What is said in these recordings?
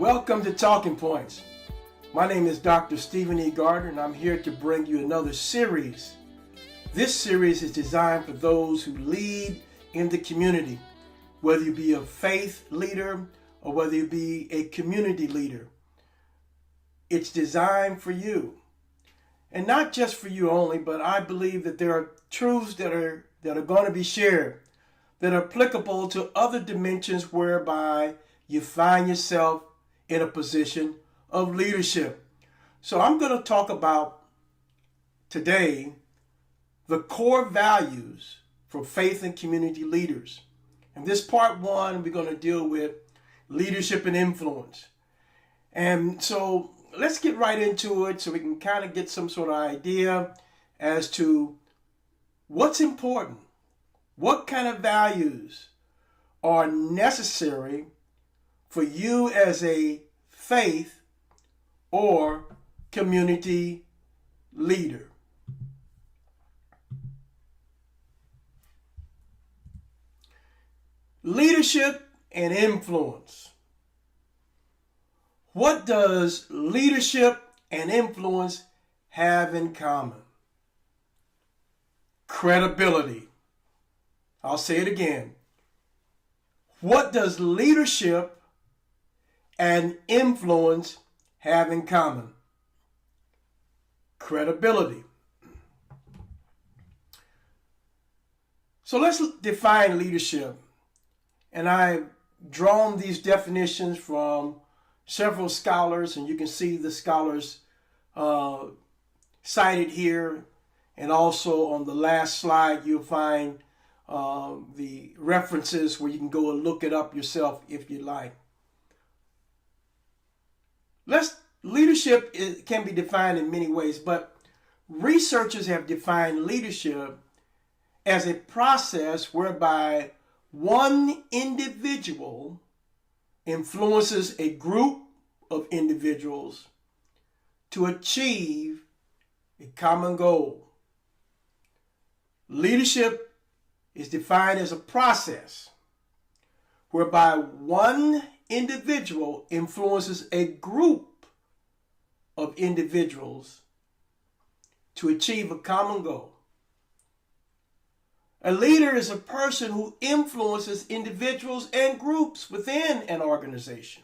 Welcome to Talking Points. My name is Dr. Stephen E. Gardner, and I'm here to bring you another series. This series is designed for those who lead in the community, whether you be a faith leader or whether you be a community leader. It's designed for you. And not just for you only, but I believe that there are truths that are going to be shared that are applicable to other dimensions whereby you find yourself in a position of leadership. So I'm going to talk about today the core values for faith and community leaders. In this part one, we're going to deal with leadership and influence. And so let's get right into it so we can kind of get some sort of idea as to what's important. What kind of values are necessary for you as a faith or community leader? Leadership and influence. What does leadership and influence have in common? Credibility. I'll say it again. What does leadership and influence have in common? Credibility. So let's define leadership. And I've drawn these definitions from several scholars, and you can see the scholars cited here. And also on the last slide, you'll find the references where you can go and look it up yourself if you like. Leadership can be defined in many ways, but researchers have defined leadership as a process whereby one individual influences a group of individuals to achieve a common goal. Leadership is defined as a process whereby one individual influences a group of individuals to achieve a common goal. A leader is a person who influences individuals and groups within an organization,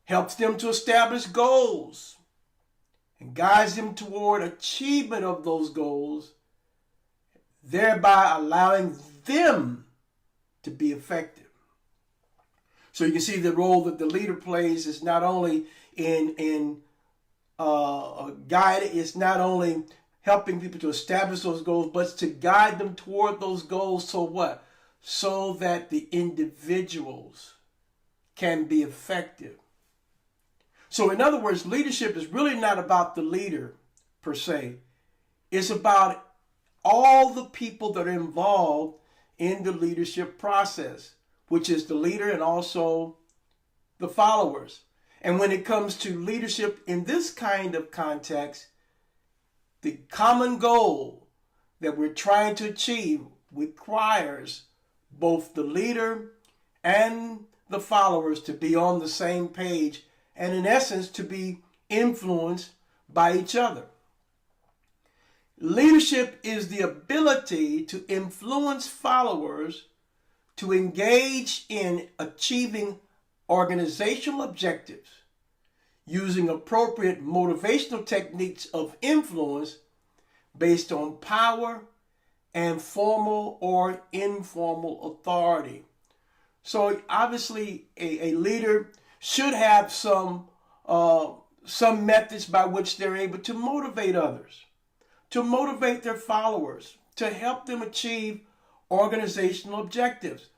helps them to establish goals, and guides them toward achievement of those goals, thereby allowing them to be effective. So you can see the role that the leader plays is not only in guide, it's not only helping people to establish those goals, but to guide them toward those goals. So what? So that the individuals can be effective. So in other words, leadership is really not about the leader per se. It's about all the people that are involved in the leadership process, which is the leader and also the followers. And when it comes to leadership in this kind of context, the common goal that we're trying to achieve requires both the leader and the followers to be on the same page and, in essence, to be influenced by each other. Leadership is the ability to influence followers to engage in achieving organizational objectives using appropriate motivational techniques of influence based on power and formal or informal authority. So obviously a leader should have some methods by which they're able to motivate others, to motivate their followers, to help them achieve organizational objectives.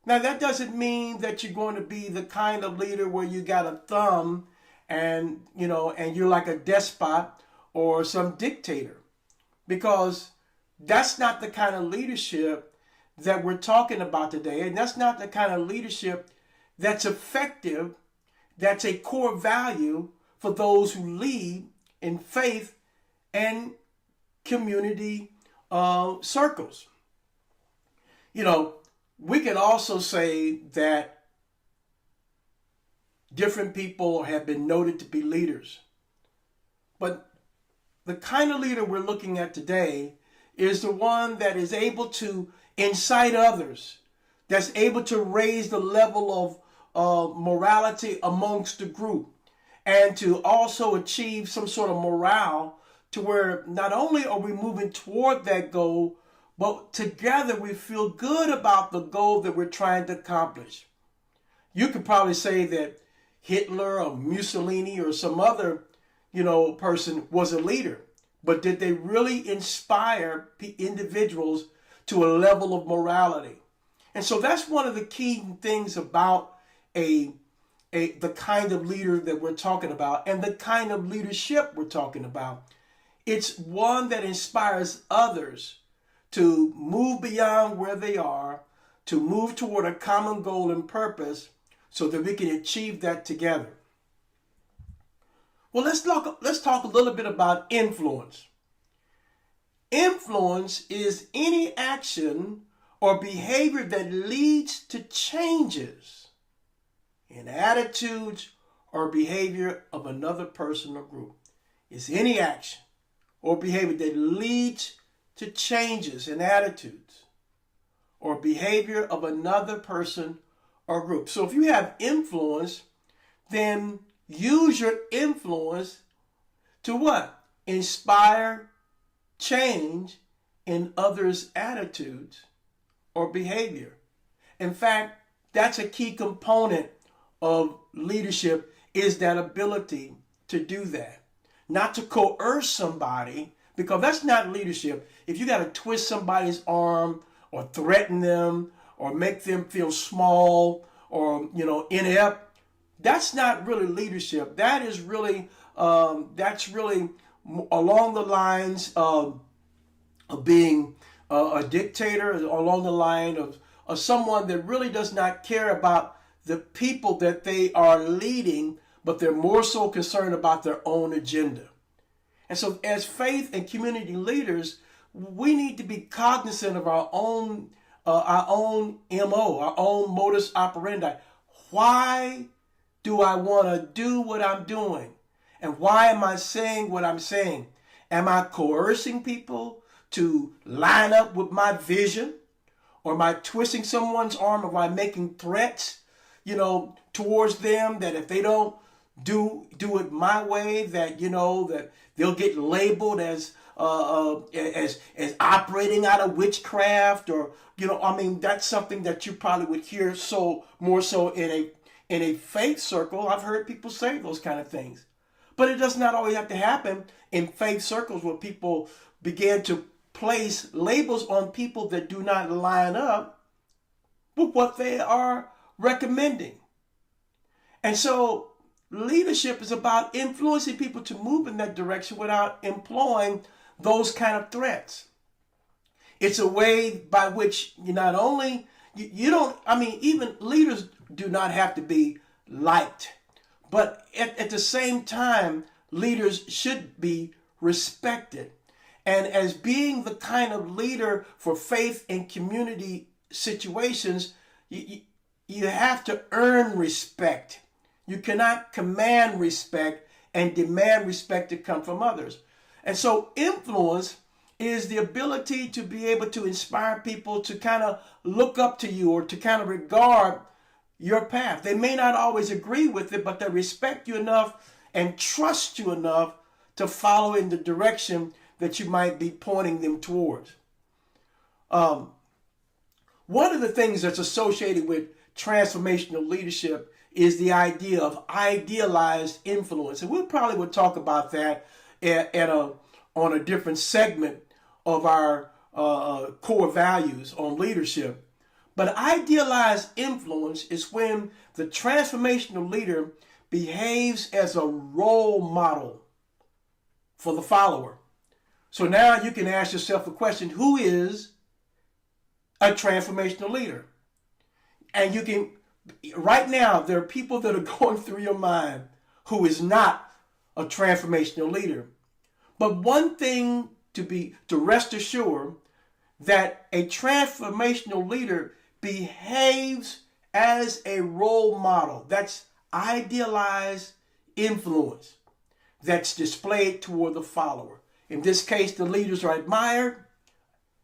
Now, that doesn't mean that you're going to be the kind of leader where you got a thumb and you're like a despot or some dictator, because that's not the kind of leadership that we're talking about today. And that's not the kind of leadership that's effective, that's a core value for those who lead in faith and community circles. We can also say that different people have been noted to be leaders. But the kind of leader we're looking at today is the one that is able to incite others, that's able to raise the level of morality amongst the group, and to also achieve some sort of morale to where not only are we moving toward that goal, but together we feel good about the goal that we're trying to accomplish. You could probably say that Hitler or Mussolini or some other, person was a leader, but did they really inspire individuals to a level of morality? And so that's one of the key things about the kind of leader that we're talking about and the kind of leadership we're talking about. It's one that inspires others to move beyond where they are, to move toward a common goal and purpose so that we can achieve that together. Well, let's talk a little bit about influence. Influence is any action or behavior that leads to changes in attitudes or behavior of another person or group. It's any action or behavior that leads to changes in attitudes or behavior of another person or group. So if you have influence, then use your influence to what? Inspire change in others' attitudes or behavior. In fact, that's a key component of leadership, is that ability to do that. Not to coerce somebody, because that's not leadership. If you got to twist somebody's arm or threaten them or make them feel small or, inept, that's not really leadership. That is really, that's really along the lines of being a dictator, along the line of someone that really does not care about the people that they are leading, but they're more so concerned about their own agenda. And so as faith and community leaders, we need to be cognizant of our own MO, our own modus operandi. Why do I want to do what I'm doing? And why am I saying what I'm saying? Am I coercing people to line up with my vision? Or am I twisting someone's arm? Or am I making threats, towards them that if they don't do it my way, that that they'll get labeled as operating out of witchcraft, or that's something that you probably would hear more so in a faith circle. I've heard people say those kind of things, but it does not always have to happen in faith circles where people begin to place labels on people that do not line up with what they are recommending. And so leadership is about influencing people to move in that direction without employing those kind of threats. It's a way by which you not only, even leaders do not have to be liked, but at the same time, leaders should be respected. And as being the kind of leader for faith and community situations, you have to earn respect. You cannot command respect and demand respect to come from others. And so influence is the ability to be able to inspire people to kind of look up to you or to kind of regard your path. They may not always agree with it, but they respect you enough and trust you enough to follow in the direction that you might be pointing them towards. One of the things that's associated with transformational leadership is the idea of idealized influence. And we probably would talk about that on a different segment of our core values on leadership. But idealized influence is when the transformational leader behaves as a role model for the follower. So now you can ask yourself a question: who is a transformational leader? And you can, right now, there are people that are going through your mind who is not a transformational leader. But one thing to rest assured, that a transformational leader behaves as a role model. That's idealized influence that's displayed toward the follower. In this case, the leaders are admired.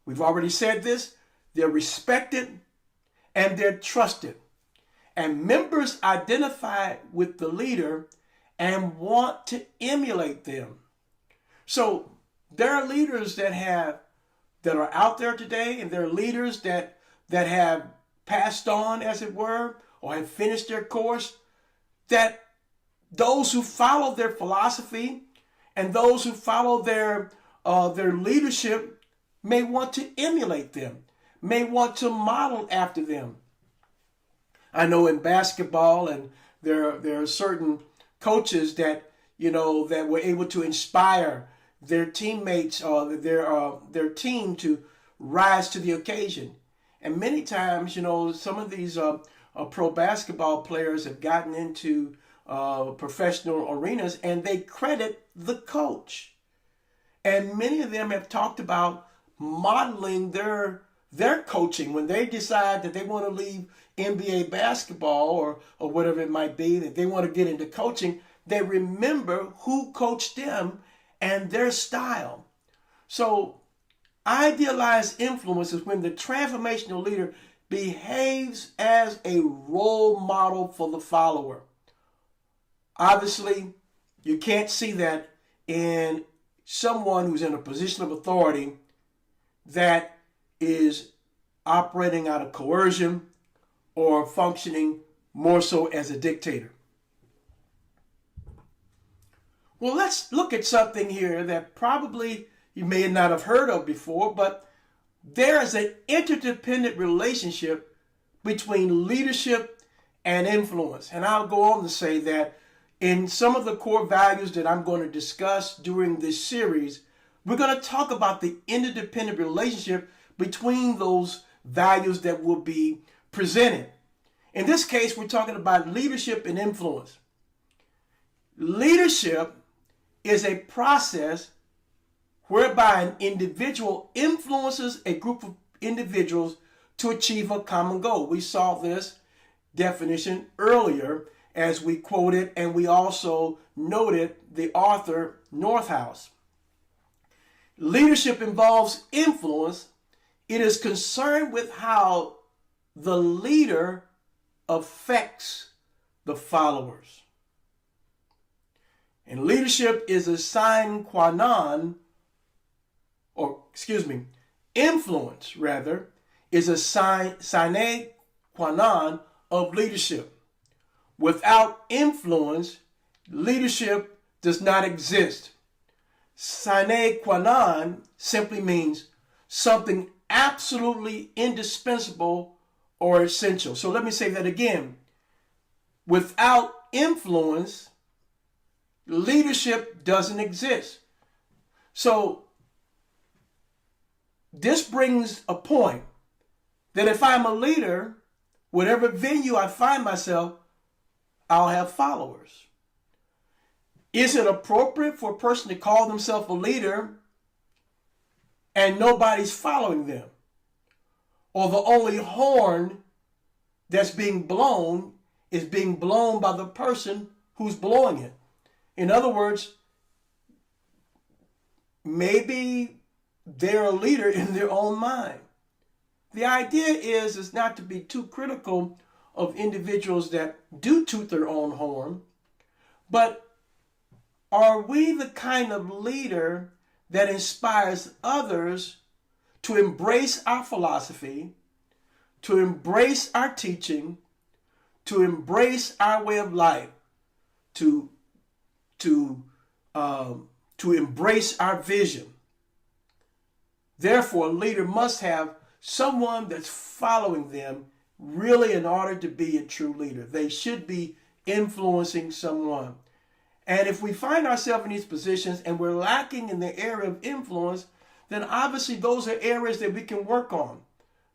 We've already said this. They're respected and they're trusted. And members identify with the leader and want to emulate them. So there are leaders that are out there today, and there are leaders that have passed on, as it were, or have finished their course, that those who follow their philosophy and those who follow their leadership may want to emulate them, may want to model after them. I know in basketball, and there are certain coaches that that were able to inspire their teammates or their team to rise to the occasion. And many times, some of these pro basketball players have gotten into professional arenas and they credit the coach. And many of them have talked about modeling their coaching when they decide that they want to leave NBA basketball or whatever it might be, that they want to get into coaching. They remember who coached them and their style. So idealized influence is when the transformational leader behaves as a role model for the follower. Obviously, you can't see that in someone who's in a position of authority that is operating out of coercion or functioning more so as a dictator. Well, let's look at something here that probably you may not have heard of before, but there is an interdependent relationship between leadership and influence. And I'll go on to say that in some of the core values that I'm going to discuss during this series, we're going to talk about the interdependent relationship between those values that will be presented. In this case, we're talking about leadership and influence. Leadership is a process whereby an individual influences a group of individuals to achieve a common goal. We saw this definition earlier as we quoted, and we also noted the author Northouse. Leadership involves influence. It is concerned with how the leader affects the followers. And leadership is a sine qua non, influence rather, is a sine qua non of leadership. Without influence, leadership does not exist. Sine qua non simply means something absolutely indispensable or essential. So let me say that again. Without influence, leadership doesn't exist. So this brings a point that if I'm a leader, whatever venue I find myself, I'll have followers. Is it appropriate for a person to call themselves a leader and nobody's following them? Or the only horn that's being blown is being blown by the person who's blowing it? In other words, maybe they're a leader in their own mind. The idea is not to be too critical of individuals that do toot their own horn, but are we the kind of leader that inspires others to embrace our philosophy, to embrace our teaching, to embrace our way of life, to embrace our vision? Therefore, a leader must have someone that's following them really in order to be a true leader. They should be influencing someone. And if we find ourselves in these positions and we're lacking in the area of influence, then obviously those are areas that we can work on.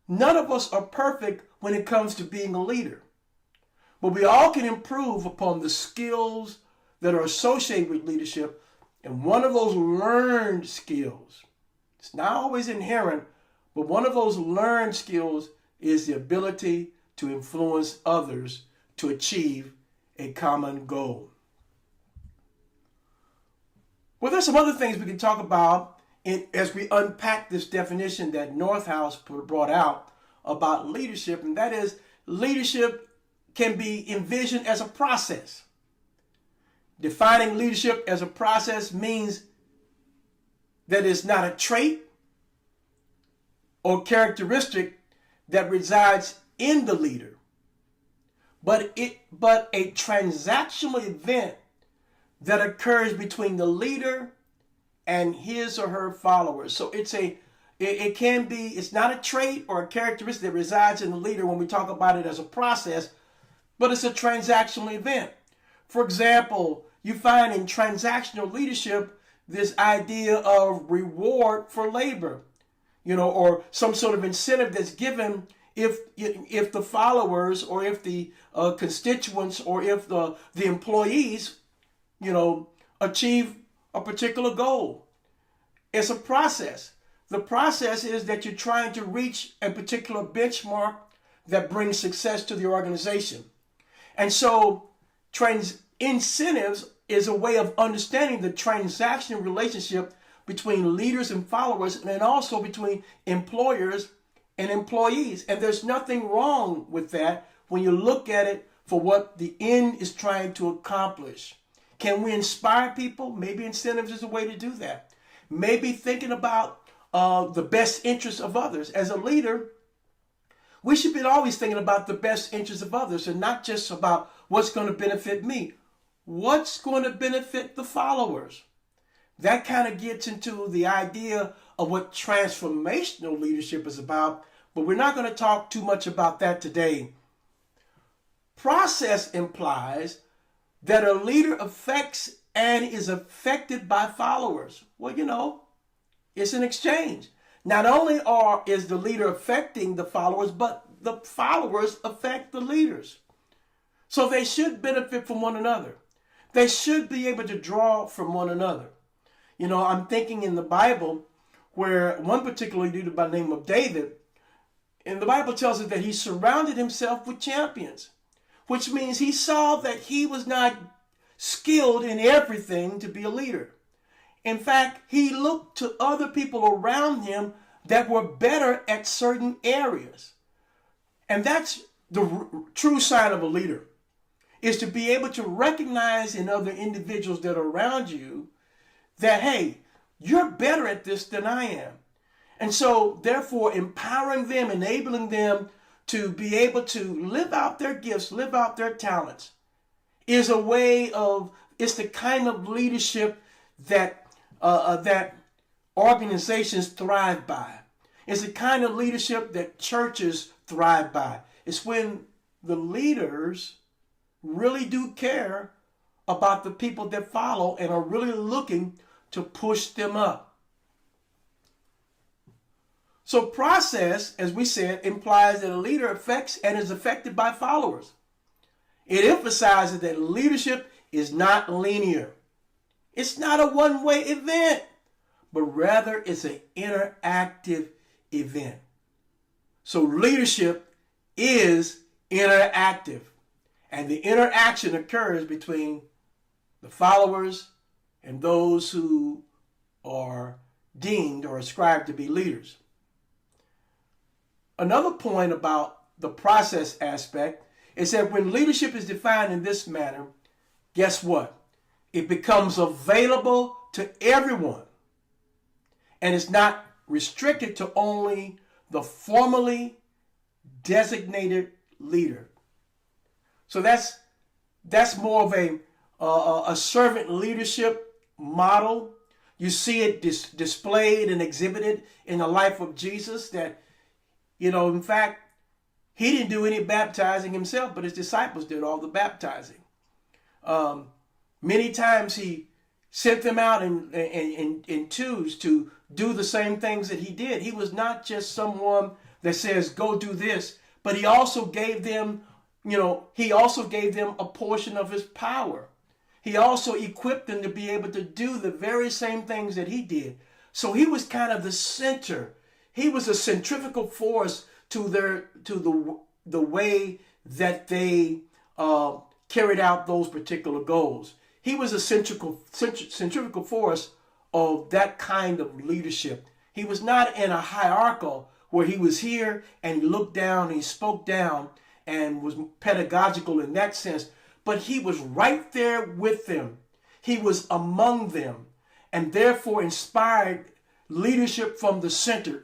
None of us are perfect when it comes to being a leader, but we all can improve upon the skills that are associated with leadership. And one of those learned skills, it's not always inherent, but one of those learned skills is the ability to influence others to achieve a common goal. Well, there's some other things we can talk about as we unpack this definition that Northhouse brought out about leadership, and that is leadership can be envisioned as a process. Defining leadership as a process means that it's not a trait or characteristic that resides in the leader, but a transactional event that occurs between the leader and his or her followers. So it's not a trait or a characteristic that resides in the leader when we talk about it as a process, but it's a transactional event. For example, you find in transactional leadership this idea of reward for labor, or some sort of incentive that's given if the followers or if the constituents or if the employees, achieve a particular goal. It's a process. The process is that you're trying to reach a particular benchmark that brings success to the organization. And so incentives is a way of understanding the transactional relationship between leaders and followers, and then also between employers and employees. And there's nothing wrong with that when you look at it for what the end is trying to accomplish. Can we inspire people? Maybe incentives is a way to do that. Maybe thinking about the best interests of others. As a leader, we should be always thinking about the best interests of others and not just about what's going to benefit me. What's going to benefit the followers? That kind of gets into the idea of what transformational leadership is about, but we're not going to talk too much about that today. Process implies that a leader affects and is affected by followers. Well, it's an exchange. Not only is the leader affecting the followers, but the followers affect the leaders. So they should benefit from one another. They should be able to draw from one another. I'm thinking in the Bible where one particular leader by the name of David, and the Bible tells us that he surrounded himself with champions, which means he saw that he was not skilled in everything to be a leader. In fact, he looked to other people around him that were better at certain areas. And that's the true sign of a leader, is to be able to recognize in other individuals that are around you that, hey, you're better at this than I am. And so, therefore, empowering them, enabling them to be able to live out their gifts, live out their talents, is a way of, it's the kind of leadership that organizations thrive by. It's the kind of leadership that churches thrive by. It's when the leaders really do care about the people that follow and are really looking to push them up. So process, as we said, implies that a leader affects and is affected by followers. It emphasizes that leadership is not linear. It's not a one-way event, but rather it's an interactive event. So leadership is interactive, and the interaction occurs between the followers and those who are deemed or ascribed to be leaders. Another point about the process aspect is that when leadership is defined in this manner, guess what? It becomes available to everyone. And it's not restricted to only the formally designated leader. So that's more of a servant leadership model. You see it displayed and exhibited in the life of Jesus that, in fact, he didn't do any baptizing himself, but his disciples did all the baptizing. Many times he sent them out in twos to do the same things that he did. He was not just someone that says, go do this, but he also gave them, a portion of his power. He also equipped them to be able to do the very same things that he did. So he was kind of the center. He was a centrifugal force to the way that they carried out those particular goals. He was a centrifugal force of that kind of leadership. He was not in a hierarchical where he was here and he looked down and he spoke down and was pedagogical in that sense, but he was right there with them. He was among them and therefore inspired leadership from the center.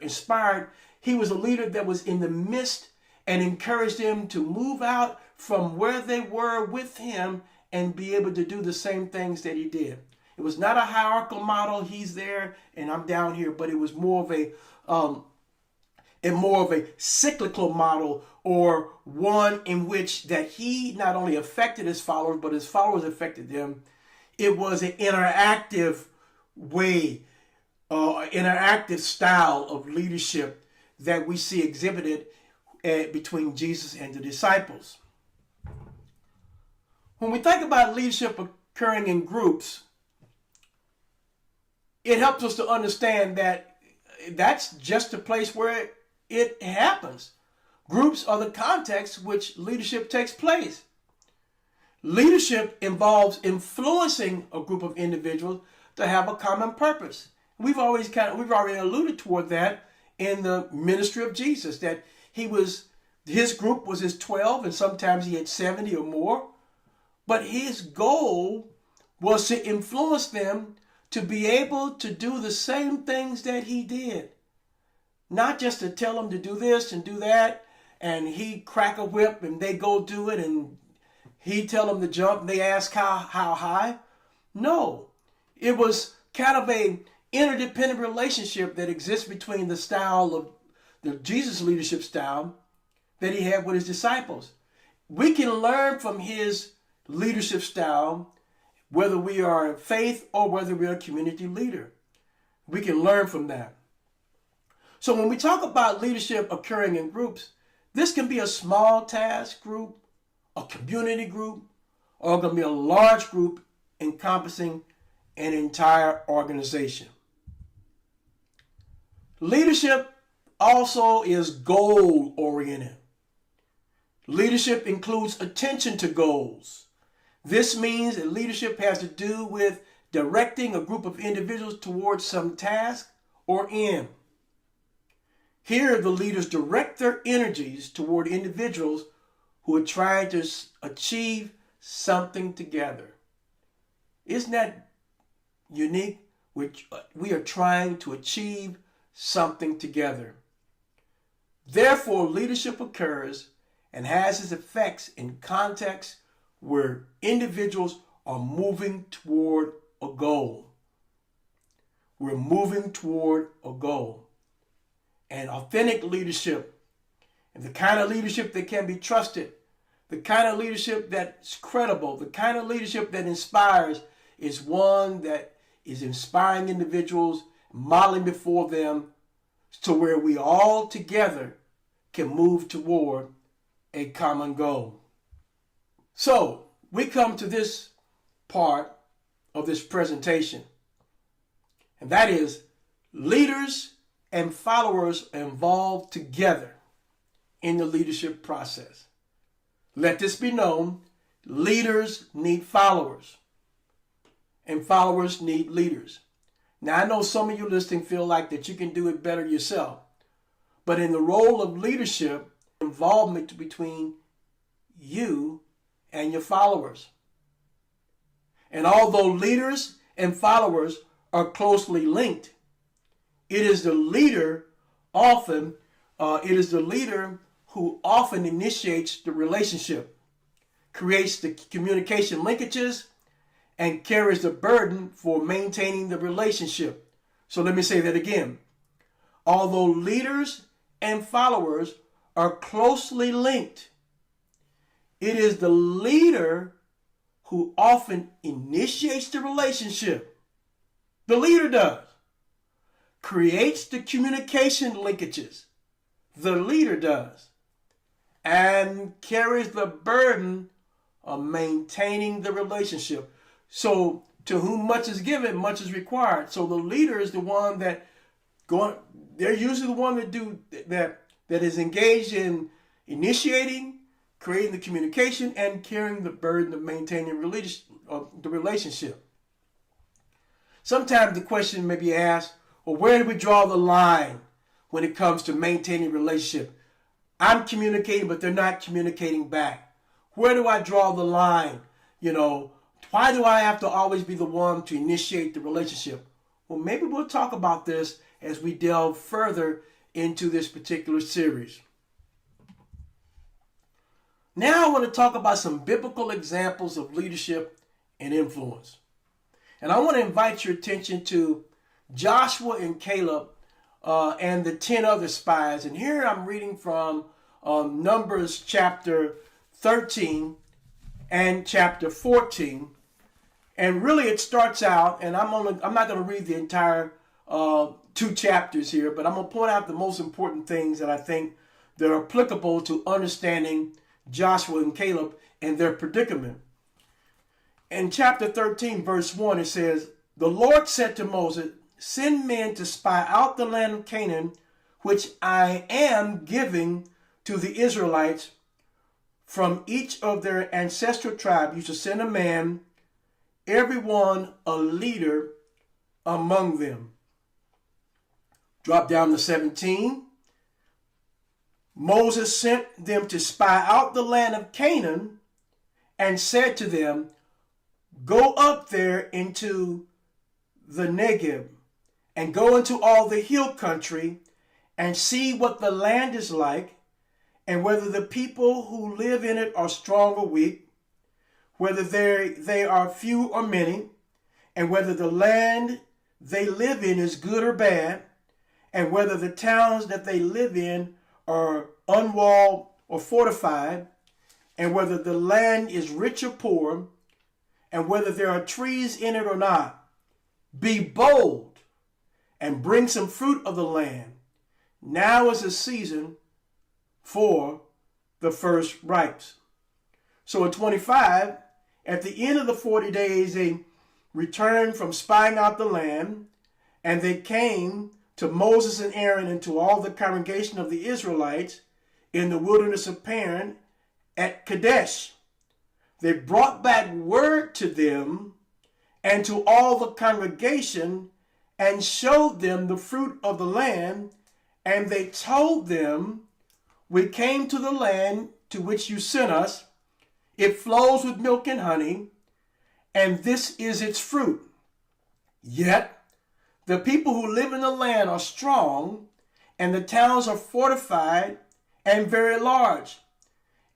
He was a leader that was in the midst and encouraged them to move out from where they were with him and be able to do the same things that he did. It was not a hierarchical model. He's there and I'm down here, but it was more of a cyclical model, or one in which that he not only affected his followers, but his followers affected them. It was an interactive way, interactive style of leadership that we see exhibited between Jesus and the disciples. When we think about leadership occurring in groups, it helps us to understand that that's just a place where it happens. Groups are the context which leadership takes place. Leadership involves influencing a group of individuals to have a common purpose. We've already alluded toward that in the ministry of Jesus, that his group was his 12, and sometimes he had 70 or more. But his goal was to influence them to be able to do the same things that he did. Not just to tell them to do this and do that, and he crack a whip and they go do it, and he tell them to jump and they ask how high. No, it was kind of a interdependent relationship that exists between the style of the Jesus leadership style that he had with his disciples. We can learn from his leadership style, whether we are in faith or whether we are a community leader. We can learn from that. So when we talk about leadership occurring in groups, this can be a small task group, a community group, or it can be a large group encompassing an entire organization. Leadership also is goal-oriented. Leadership includes attention to goals. This means that leadership has to do with directing a group of individuals towards some task or end. Here, the leaders direct their energies toward individuals who are trying to achieve something together. Isn't that unique? We are trying to achieve something together. Therefore, leadership occurs and has its effects in contexts where individuals are moving toward a goal. We're moving toward a goal. And authentic leadership, and the kind of leadership that can be trusted, the kind of leadership that's credible, the kind of leadership that inspires, is one that is inspiring individuals, modeling before them, to where we all together can move toward a common goal. So we come to this part of this presentation, and that is leaders and followers involved together in the leadership process. Let this be known: leaders need followers, and followers need leaders. Now, I know some of you listening feel like that you can do it better yourself, but in the role of leadership, involvement between you and your followers. And although leaders and followers are closely linked, it is the leader who often initiates the relationship, creates the communication linkages, and carries the burden for maintaining the relationship. So let me say that again. Although leaders and followers are closely linked, it is the leader who often initiates the relationship. The leader does. Creates the communication linkages. The leader does. And carries the burden of maintaining the relationship. So to whom much is given, much is required. So the leader is the one they're usually the one that is engaged in initiating, creating the communication, and carrying the burden of maintaining the relationship. Sometimes the question may be asked, well, where do we draw the line when it comes to maintaining a relationship? I'm communicating, but they're not communicating back. Where do I draw the line? Why do I have to always be the one to initiate the relationship? Well, maybe we'll talk about this as we delve further into this particular series. Now I want to talk about some biblical examples of leadership and influence. And I want to invite your attention to Joshua and Caleb and the 10 other spies. And here I'm reading from Numbers chapter 13 and chapter 14. And really it starts out, and I'm not going to read the entire 2 chapters here, but I'm going to point out the most important things that I think that are applicable to understanding Joshua and Caleb and their predicament. In chapter 13, verse 1, it says, "The Lord said to Moses, send men to spy out the land of Canaan, which I am giving to the Israelites. From each of their ancestral tribe, you shall send a man, everyone a leader among them." Drop down to 17. Moses sent them to spy out the land of Canaan and said to them, "Go up there into the Negev and go into all the hill country and see what the land is like, and whether the people who live in it are strong or weak, whether they are few or many, and whether the land they live in is good or bad, and whether the towns that they live in are unwalled or fortified, and whether the land is rich or poor, and whether there are trees in it or not. Be bold and bring some fruit of the land. Now is the season for the first ripes." So in 25, at the end of the 40 days, they returned from spying out the land, and they came to Moses and Aaron and to all the congregation of the Israelites in the wilderness of Paran at Kadesh. They brought back word to them and to all the congregation and showed them the fruit of the land, and they told them, "We came to the land to which you sent us. It flows with milk and honey, and this is its fruit. Yet the people who live in the land are strong, and the towns are fortified and very large.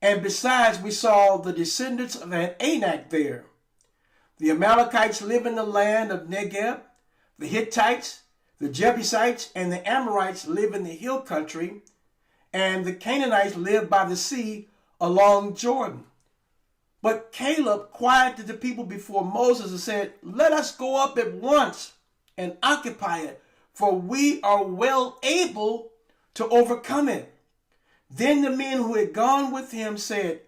And besides, we saw the descendants of Anak there. The Amalekites live in the land of Negev. The Hittites, the Jebusites, and the Amorites live in the hill country, and the Canaanites live by the sea along Jordan." But Caleb quieted the people before Moses and said, "Let us go up at once and occupy it, for we are well able to overcome it." Then the men who had gone with him said,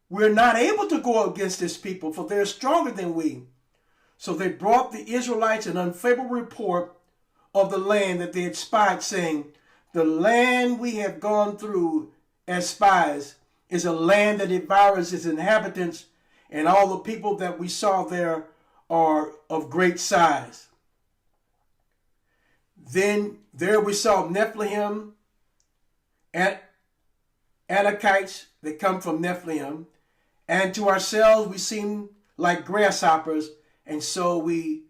"We're not able to go against this people, for they're stronger than we." So they brought the Israelites an unfavorable report of the land that they had spied, saying, "The land we have gone through as spies is a land that devours its inhabitants, and all the people that we saw there are of great size." Then there we saw Nephilim, Anakites that come from Nephilim, and to ourselves we seem like grasshoppers, and so we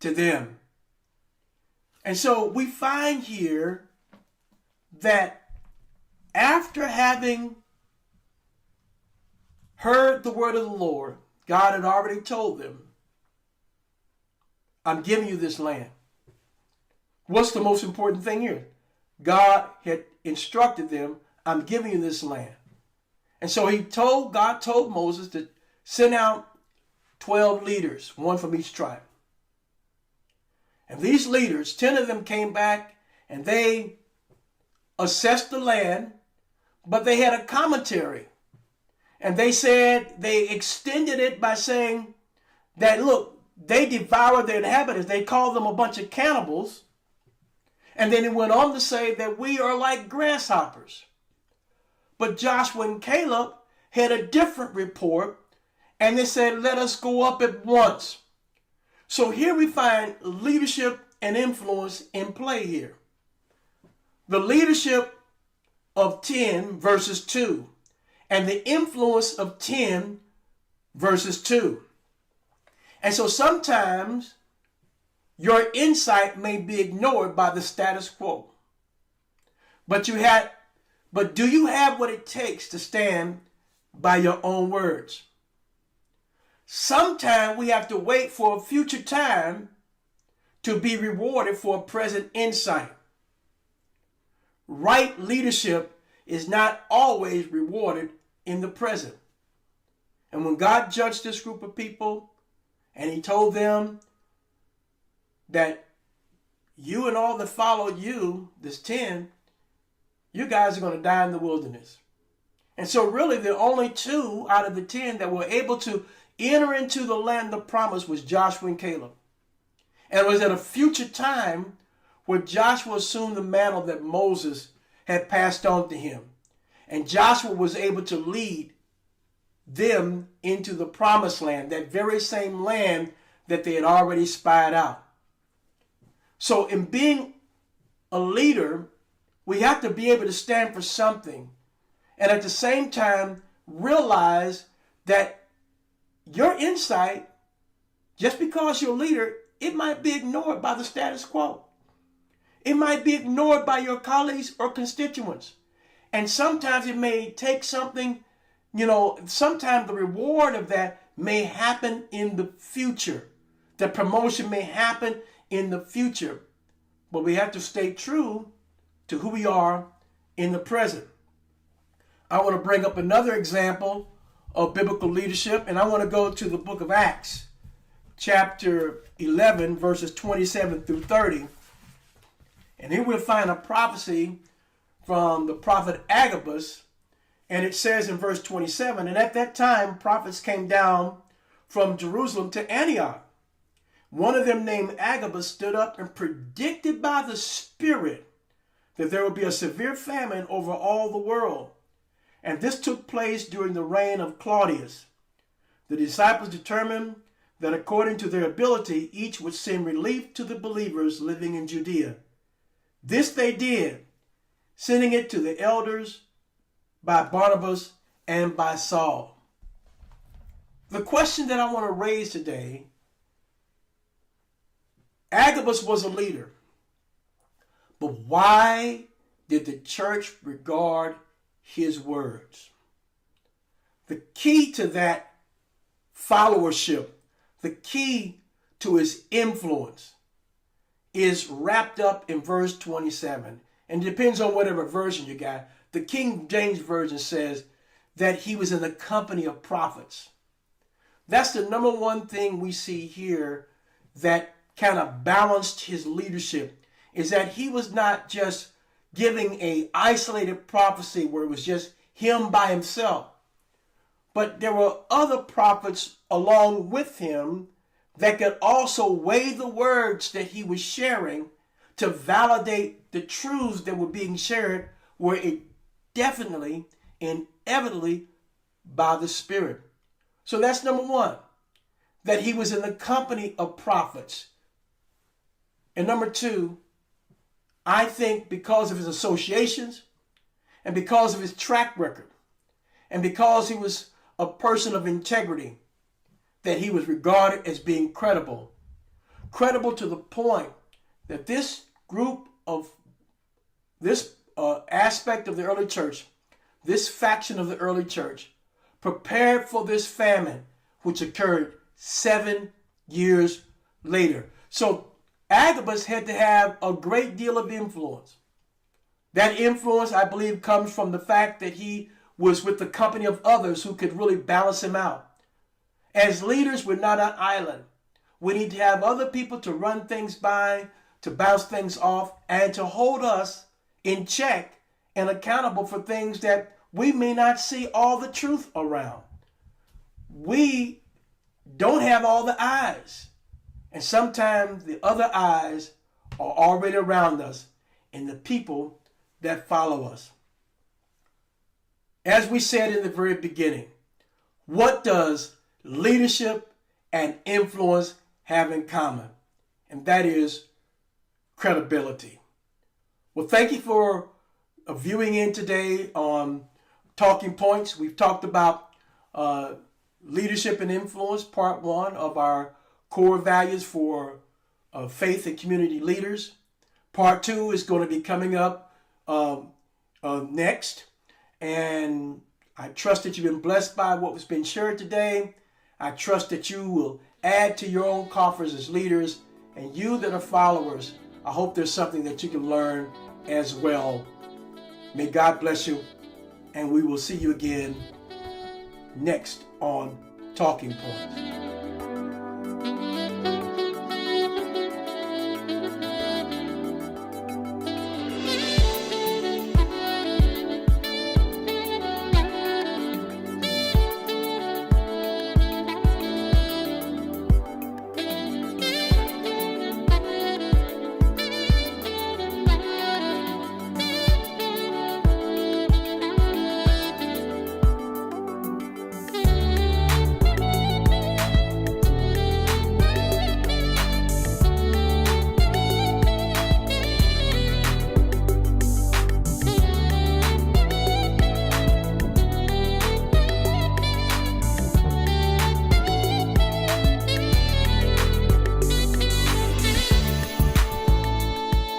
to them. And so we find here that after having heard the word of the Lord, God had already told them, "I'm giving you this land." What's the most important thing here? God had instructed them, "I'm giving you this land." And so God told Moses to send out 12 leaders, one from each tribe. And these leaders, 10 of them came back and they assessed the land, but they had a commentary. And they said, they extended it by saying that, look, they devoured their inhabitants. They called them a bunch of cannibals. And then it went on to say that we are like grasshoppers. But Joshua and Caleb had a different report, and they said, let us go up at once. So here we find leadership and influence in play here. The leadership of 10 verses 2 and the influence of 10 verses 2. And so sometimes your insight may be ignored by the status quo. But do you have what it takes to stand by your own words? Sometimes we have to wait for a future time to be rewarded for a present insight. Right leadership is not always rewarded in the present. And when God judged this group of people and he told them that you and all that followed you, this 10, you guys are going to die in the wilderness. And so really the only 2 out of the 10 that were able to enter into the land of promise was Joshua and Caleb. And it was at a future time where Joshua assumed the mantle that Moses had passed on to him. And Joshua was able to lead them into the promised land, that very same land that they had already spied out. So in being a leader, we have to be able to stand for something and at the same time realize that your insight, just because you're a leader, it might be ignored by the status quo. It might be ignored by your colleagues or constituents. And sometimes it may take something, sometimes the reward of that may happen in the future. The promotion may happen in the future. But we have to stay true to who we are in the present. I want to bring up another example of biblical leadership, and I want to go to the book of Acts, chapter 11, verses 27 through 30. And here we'll find a prophecy from the prophet Agabus, and it says in verse 27, and at that time prophets came down from Jerusalem to Antioch. One of them named Agabus stood up and predicted by the Spirit that there would be a severe famine over all the world. And this took place during the reign of Claudius. The disciples determined that according to their ability, each would send relief to the believers living in Judea. This they did, sending it to the elders by Barnabas and by Saul. The question that I want to raise today, Agabus was a leader, but why did the church regard his words? The key to that followership, the key to his influence is wrapped up in verse 27. And it depends on whatever version you got. The King James Version says that he was in the company of prophets. That's the number one thing we see here that kind of balanced his leadership, is that he was not just giving a isolated prophecy where it was just him by himself, but there were other prophets along with him that could also weigh the words that he was sharing to validate the truths that were being shared, were it definitely, inevitably by the Spirit. So that's number one, that he was in the company of prophets. And number two, I think because of his associations and because of his track record and because he was a person of integrity, that he was regarded as being credible. Credible to the point that this group of, this aspect of the early church, this faction of the early church, prepared for this famine, which occurred 7 years later. So Agabus had to have a great deal of influence. That influence, I believe, comes from the fact that he was with the company of others who could really balance him out. As leaders, we're not an island. We need to have other people to run things by, to bounce things off, and to hold us in check and accountable for things that we may not see all the truth around. We don't have all the eyes. And sometimes the other eyes are already around us in the people that follow us. As we said in the very beginning, what does leadership and influence have in common? And that is credibility. Well, thank you for viewing in today on Talking Points. We've talked about leadership and influence, part one of our core values for faith and community leaders. Part two is going to be coming up next. And I trust that you've been blessed by what was being shared today. I trust that you will add to your own coffers as leaders. And you that are followers, I hope there's something that you can learn as well. May God bless you. And we will see you again next on Talking Points.